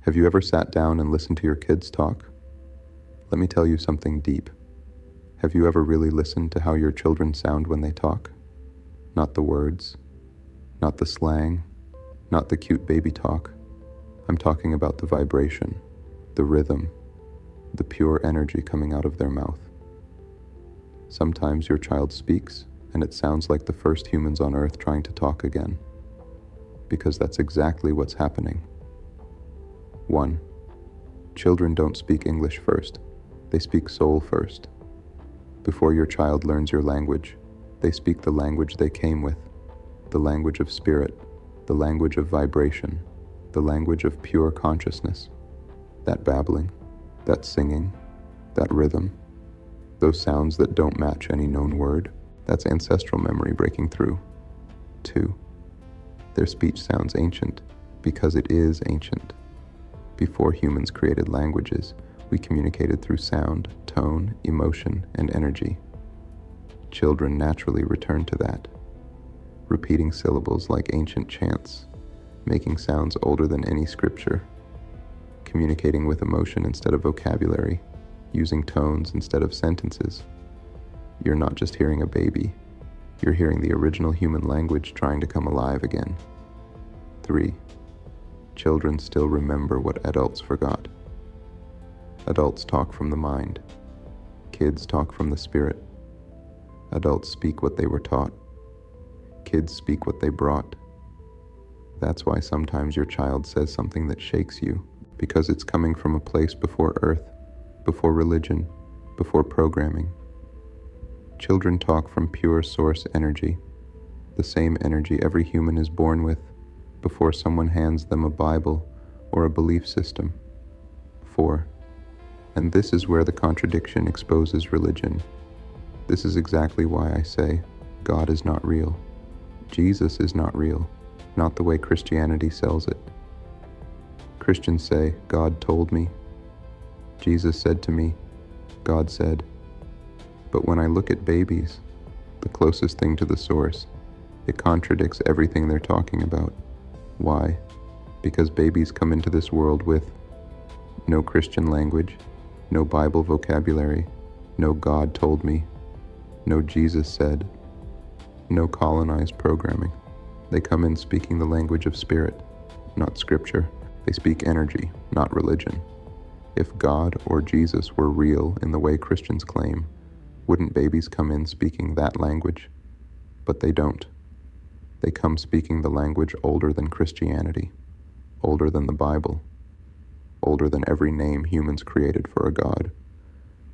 Have you ever sat down and listened to your kids talk? Let me tell you something deep. Have you ever really listened to how your children sound when they talk? Not the words, not the slang, not the cute baby talk. I'm talking about the vibration, the rhythm, the pure energy coming out of their mouth. Sometimes your child speaks, and it sounds like the first humans on Earth trying to talk again, because that's exactly what's happening. 1. Children don't speak English first. They speak soul first. Before your child learns your language, they speak the language they came with, the language of spirit, the language of vibration, the language of pure consciousness. That babbling, that singing, that rhythm, those sounds that don't match any known word, that's ancestral memory breaking through. 2. Their speech sounds ancient because it is ancient. Before humans created languages, we communicated through sound, tone, emotion, and energy. Children naturally return to that, repeating syllables like ancient chants, making sounds older than any scripture, communicating with emotion instead of vocabulary, using tones instead of sentences. You're not just hearing a baby, you're hearing the original human language trying to come alive again. 3. Children still remember what adults forgot. Adults talk from the mind. Kids talk from the spirit. Adults speak what they were taught. Kids speak what they brought. That's why sometimes your child says something that shakes you, because it's coming from a place before earth, before religion, before programming. Children talk from pure source energy, the same energy every human is born with, before someone hands them a Bible or a belief system. 4. And this is where the contradiction exposes religion. This is exactly why I say God is not real. Jesus is not real, not the way Christianity sells it. Christians say, God told me. Jesus said to me, God said. But when I look at babies, the closest thing to the source, it contradicts everything they're talking about. Why? Because babies come into this world with no Christian language, no Bible vocabulary, no God told me, no Jesus said, no colonized programming. They come in speaking the language of spirit, not scripture. They speak energy, not religion. If God or Jesus were real in the way Christians claim, wouldn't babies come in speaking that language? But they don't. They come speaking the language older than Christianity, older than the Bible, older than every name humans created for a God.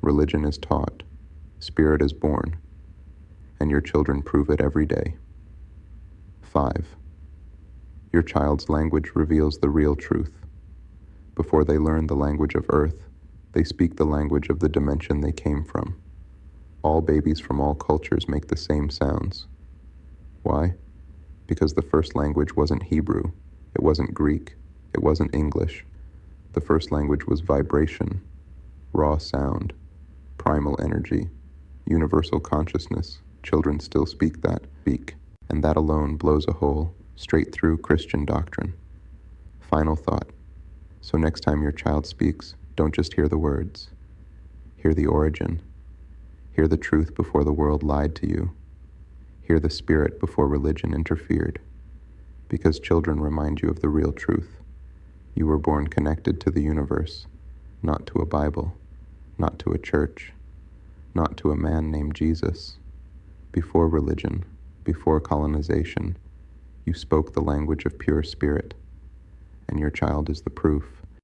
Religion is taught, spirit is born, and your children prove it every day. 5. Your child's language reveals the real truth. Before they learn the language of earth, they speak the language of the dimension they came from. All babies from all cultures make the same sounds. Why? Because the first language wasn't Hebrew, it wasn't Greek, it wasn't English. The first language was vibration, raw sound, primal energy, universal consciousness. Children still speak, and that alone blows a hole straight through Christian doctrine. Final thought. So next time your child speaks, don't just hear the words. Hear the origin. Hear the truth before the world lied to you. Hear the spirit before religion interfered. Because children remind you of the real truth. You were born connected to the universe, not to a Bible, not to a church, not to a man named Jesus. Before religion, before colonization, you spoke the language of pure spirit, and your child is the proof.